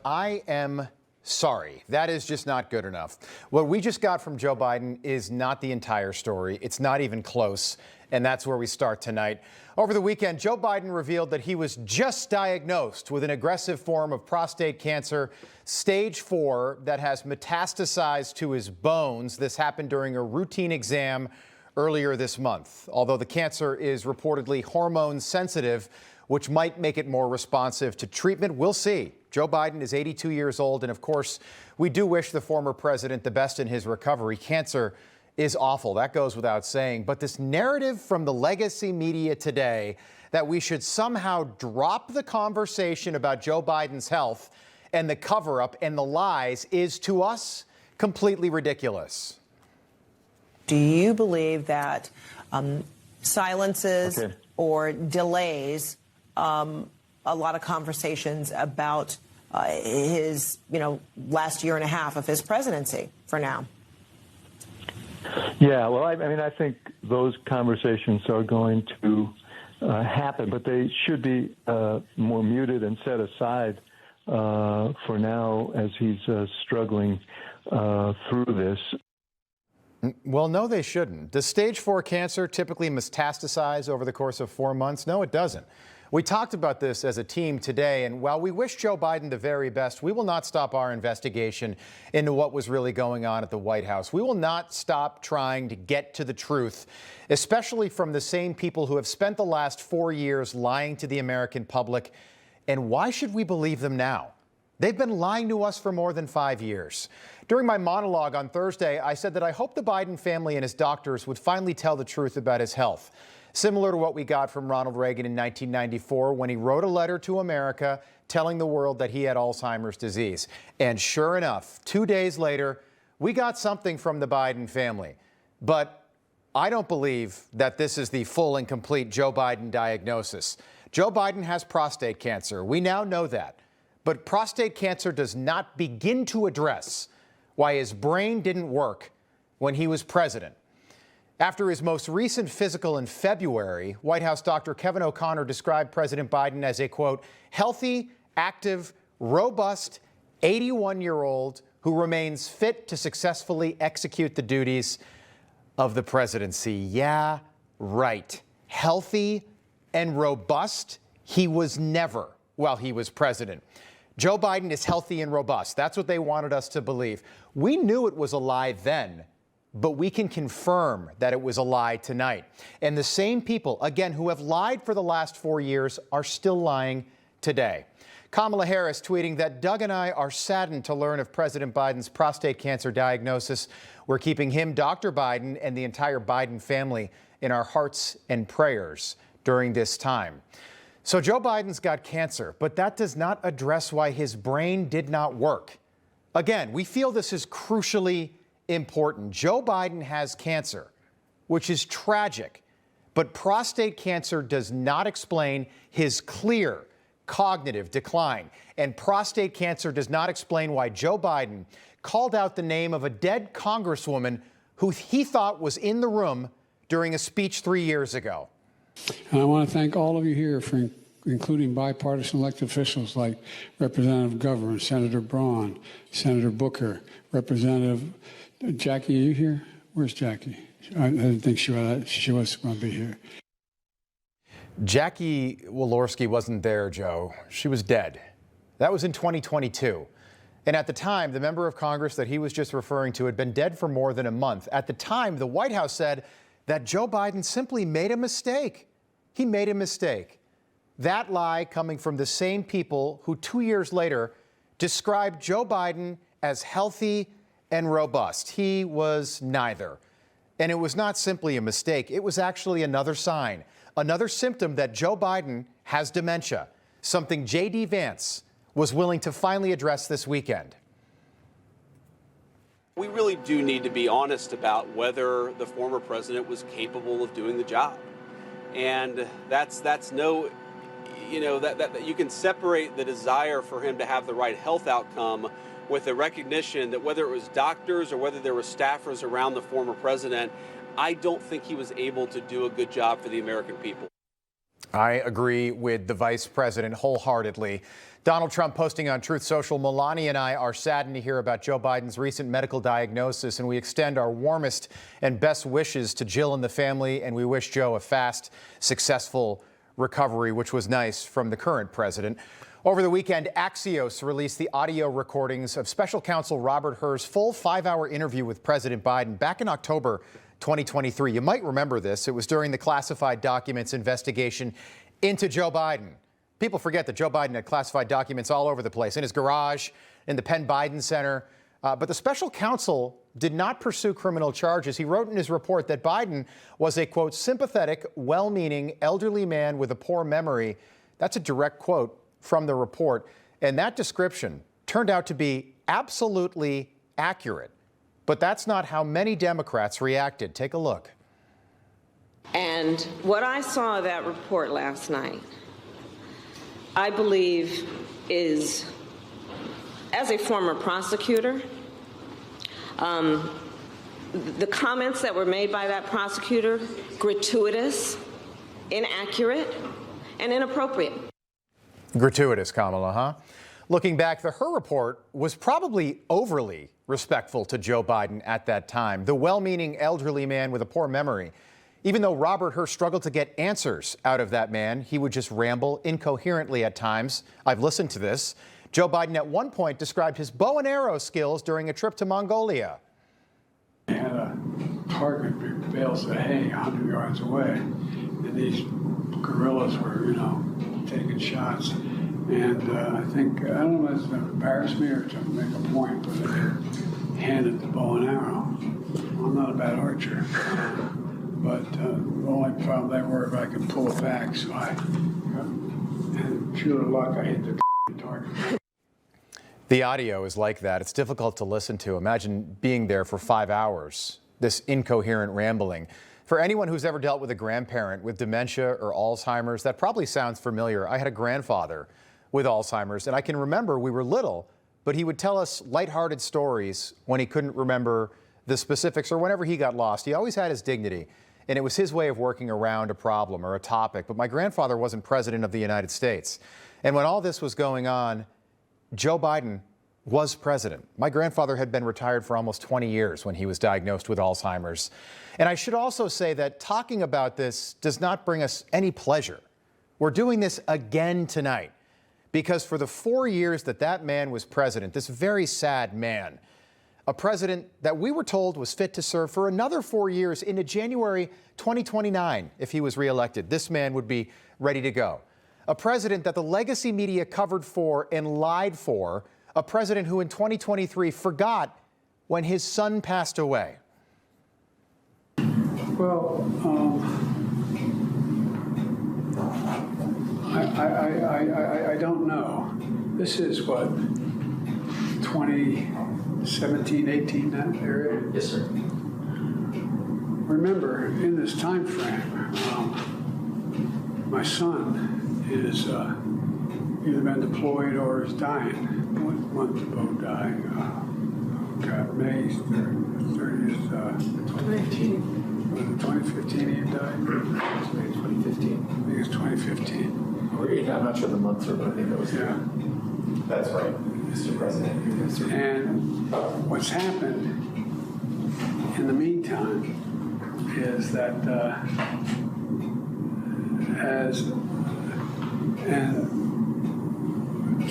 I am sorry. That is just not good enough. What we just got from Joe Biden is not the entire story. It's not even close. And that's where we start tonight. Over the weekend, Joe Biden revealed that he was just diagnosed with an aggressive form of prostate cancer, stage 4, that has metastasized to his bones. This happened during a routine exam earlier this month. Although the cancer is reportedly hormone sensitive, which might make it more responsive to treatment. We'll see. Joe Biden is 82 years old, and of course, we do wish the former president the best in his recovery. Cancer is awful. That goes without saying. But this narrative from the legacy media today that we should somehow drop the conversation about Joe Biden's health and the cover-up and the lies is, to us, completely ridiculous. Do you believe that silences or delays a lot of conversations about his, last year and a half of his presidency for now? Yeah, well, I mean, I think those conversations are going to happen, but they should be more muted and set aside for now as he's struggling through this. Well, no, they shouldn't. Does stage 4 cancer typically metastasize over the course of 4 months? No, it doesn't. We talked about this as a team today, and while we wish Joe Biden the very best, we will not stop our investigation into what was really going on at the White House. We will not stop trying to get to the truth, especially from the same people who have spent the last 4 years lying to the American public. And why should we believe them now? They've been lying to us for more than 5 years. During my monologue on Thursday, I said that I hope the Biden family and his doctors would finally tell the truth about his health, similar to what we got from Ronald Reagan in 1994 when he wrote a letter to America telling the world that he had Alzheimer's disease. And sure enough, 2 days later, we got something from the Biden family. But I don't believe that this is the full and complete Joe Biden diagnosis. Joe Biden has prostate cancer. We now know that. But prostate cancer does not begin to address why his brain didn't work when he was president. After his most recent physical in February, White House Dr. Kevin O'Connor described President Biden as a, quote, healthy, active, robust 81-year-old who remains fit to successfully execute the duties of the presidency. Yeah, right. Healthy and robust, he was never while he was president. Joe Biden is healthy and robust. That's what they wanted us to believe. We knew it was a lie then, but we can confirm that it was a lie tonight. And the same people, again, who have lied for the last 4 years are still lying today. Kamala Harris tweeting that Doug and I are saddened to learn of President Biden's prostate cancer diagnosis. We're keeping him, Dr. Biden, and the entire Biden family in our hearts and prayers during this time. So Joe Biden's got cancer, but that does not address why his brain did not work. Again, we feel this is crucially important. Joe Biden has cancer, which is tragic, but prostate cancer does not explain his clear cognitive decline. And prostate cancer does not explain why Joe Biden called out the name of a dead congresswoman who he thought was in the room during a speech 3 years ago. And I want to thank all of you here for including bipartisan elected officials like Representative Governor, Senator Braun, Senator Booker, Representative Jackie. Are you here? Where's Jackie? I didn't think she was going to be here. Jackie Walorski wasn't there, Joe. She was dead. That was in 2022. And at the time, the member of Congress that he was just referring to had been dead for more than a month. At the time, the White House said that Joe Biden simply made a mistake. He made a mistake. That lie coming from the same people who 2 years later described Joe Biden as healthy and robust. He was neither. And it was not simply a mistake. It was actually another sign, another symptom that Joe Biden has dementia, something J.D. Vance was willing to finally address this weekend. We really do need to be honest about whether the former president was capable of doing the job. And that's no, that you can separate the desire for him to have the right health outcome with the recognition that whether it was doctors or whether there were staffers around the former president, I don't think he was able to do a good job for the American people. I agree with the vice president wholeheartedly. Donald Trump posting on Truth Social, Melania and I are saddened to hear about Joe Biden's recent medical diagnosis, and we extend our warmest and best wishes to Jill and the family, and we wish Joe a fast, successful recovery, which was nice from the current president. Over the weekend, Axios released the audio recordings of special counsel Robert Hur's full 5-hour interview with President Biden back in October 2023. You might remember this. It was during the classified documents investigation into Joe Biden. People forget that Joe Biden had classified documents all over the place, in his garage, in the Penn Biden Center. But the special counsel did not pursue criminal charges. He wrote in his report that Biden was a, quote, sympathetic, well-meaning, elderly man with a poor memory. That's a direct quote from the report. And that description turned out to be absolutely accurate. But that's not how many Democrats reacted. Take a look. And what I saw of that report last night, I believe is, as a former prosecutor, the comments that were made by that prosecutor, gratuitous, inaccurate, and inappropriate. Gratuitous, Kamala, huh? Looking back, the Hur report was probably overly respectful to Joe Biden at that time. The well-meaning elderly man with a poor memory. Even though Robert Hur struggled to get answers out of that man, he would just ramble incoherently at times. I've listened to this. Joe Biden at one point described his bow and arrow skills during a trip to Mongolia. He had a target big bales of hay 100 yards away, and these guerrillas were, taking shots. And I think, I don't know if it's to embarrass me or to make a point, but they handed the bow and arrow. I'm not a bad archer. But the only problem they were if I could pull it back, so and pure luck, I hit the target. The audio is like that. It's difficult to listen to. Imagine being there for 5 hours, this incoherent rambling. For anyone who's ever dealt with a grandparent with dementia or Alzheimer's, that probably sounds familiar. I had a grandfather with Alzheimer's, and I can remember we were little, but he would tell us lighthearted stories when he couldn't remember the specifics or whenever he got lost. He always had his dignity. And it was his way of working around a problem or a topic. But my grandfather wasn't president of the United States. And when all this was going on, Joe Biden was president. My grandfather had been retired for almost 20 years when he was diagnosed with Alzheimer's. And I should also say that talking about this does not bring us any pleasure. We're doing this again tonight because for the 4 years that that man was president, this very sad man, a president that we were told was fit to serve for another 4 years into January 2029 if he was reelected. This man would be ready to go. A president that the legacy media covered for and lied for. A president who in 2023 forgot when his son passed away. Well, I don't know. This is what, 2017, 18, that area? Yes, sir. Remember, in this time frame, my son is either been deployed or is dying. One both died. May 30th, 2015. Was it 2015 he died? It's May 2015. I think it's 2015. I'm not sure the months, but I think that was Yeah. That's right, Mr. President. Yes, sir. And what's happened in the meantime is that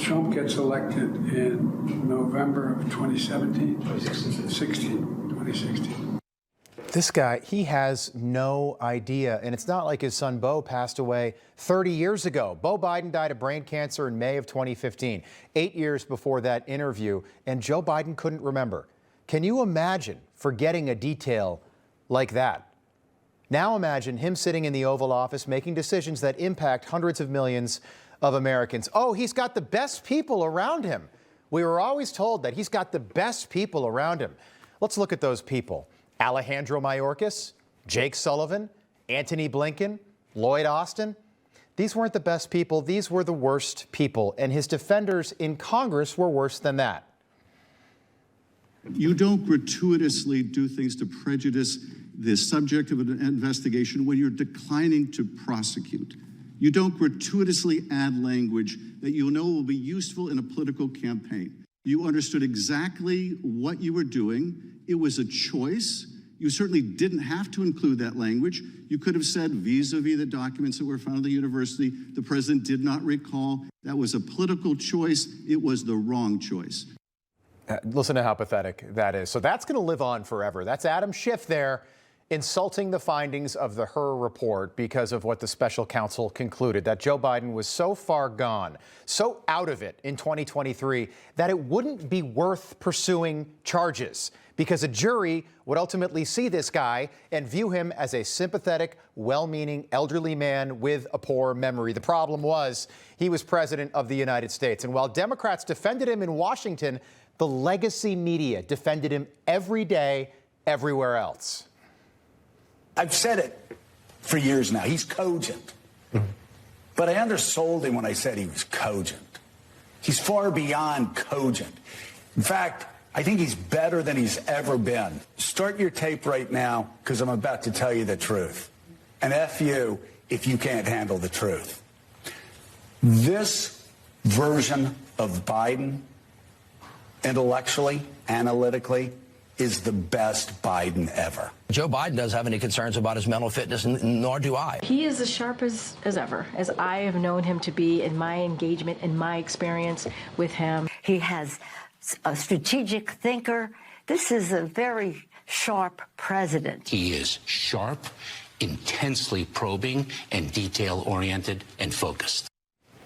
Trump gets elected in November of 2017? 2016. This guy, he has no idea. And it's not like his son Beau passed away 30 years ago. Beau Biden died of brain cancer in May of 2015, 8 years before that interview, and Joe Biden couldn't remember. Can you imagine forgetting a detail like that? Now imagine him sitting in the Oval Office making decisions that impact hundreds of millions of Americans. Oh, he's got the best people around him. We were always told that he's got the best people around him. Let's look at those people. Alejandro Mayorkas, Jake Sullivan, Antony Blinken, Lloyd Austin. These weren't the best people. These were the worst people. And his defenders in Congress were worse than that. You don't gratuitously do things to prejudice the subject of an investigation when you're declining to prosecute. You don't gratuitously add language that you know will be useful in a political campaign. You understood exactly what you were doing. It was a choice. You certainly didn't have to include that language. You could have said vis-a-vis the documents that were found at the university, the president did not recall. That was a political choice. It was the wrong choice. Listen to how pathetic that is. So that's going to live on forever. That's Adam Schiff there insulting the findings of the Hur report because of what the special counsel concluded, that Joe Biden was so far gone, so out of it in 2023 that it wouldn't be worth pursuing charges because a jury would ultimately see this guy and view him as a sympathetic, well-meaning elderly man with a poor memory. The problem was he was president of the United States. And while Democrats defended him in Washington, the legacy media defended him every day, everywhere else. I've said it for years now. He's cogent. But I undersold him when I said he was cogent. He's far beyond cogent. In fact, I think he's better than he's ever been. Start your tape right now, because I'm about to tell you the truth. And F you if you can't handle the truth. This version of Biden, intellectually, analytically, is the best Biden ever. Joe Biden doesn't have any concerns about his mental fitness, nor do I. He is as sharp as ever, as I have known him to be in my engagement, in my experience with him. He has a strategic thinker. This is a very sharp president. He is sharp, intensely probing, and detail-oriented and focused.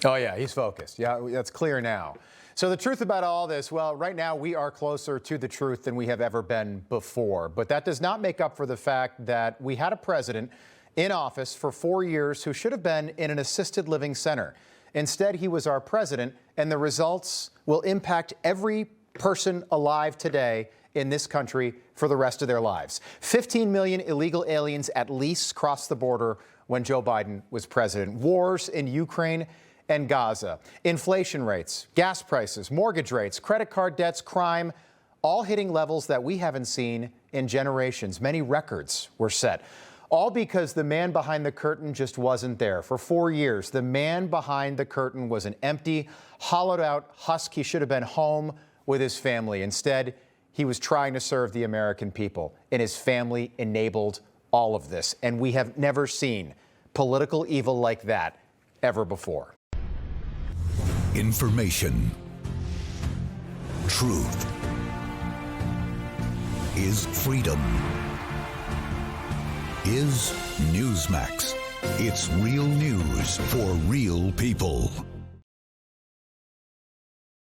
Oh, yeah, he's focused. Yeah, that's clear now. So the truth about all this, well, right now we are closer to the truth than we have ever been before. But that does not make up for the fact that we had a president in office for 4 years who should have been in an assisted living center. Instead, he was our president, and the results will impact every person alive today in this country for the rest of their lives. 15 million illegal aliens at least crossed the border when Joe Biden was president. Wars in Ukraine and Gaza, inflation rates, gas prices, mortgage rates, credit card debts, crime, all hitting levels that we haven't seen in generations. Many records were set, all because the man behind the curtain just wasn't there. For 4 years, the man behind the curtain was an empty, hollowed-out husk. He should have been home with his family. Instead, he was trying to serve the American people, and his family enabled all of this. And we have never seen political evil like that ever before. Information. Truth is freedom. Is Newsmax. It's real news for real people.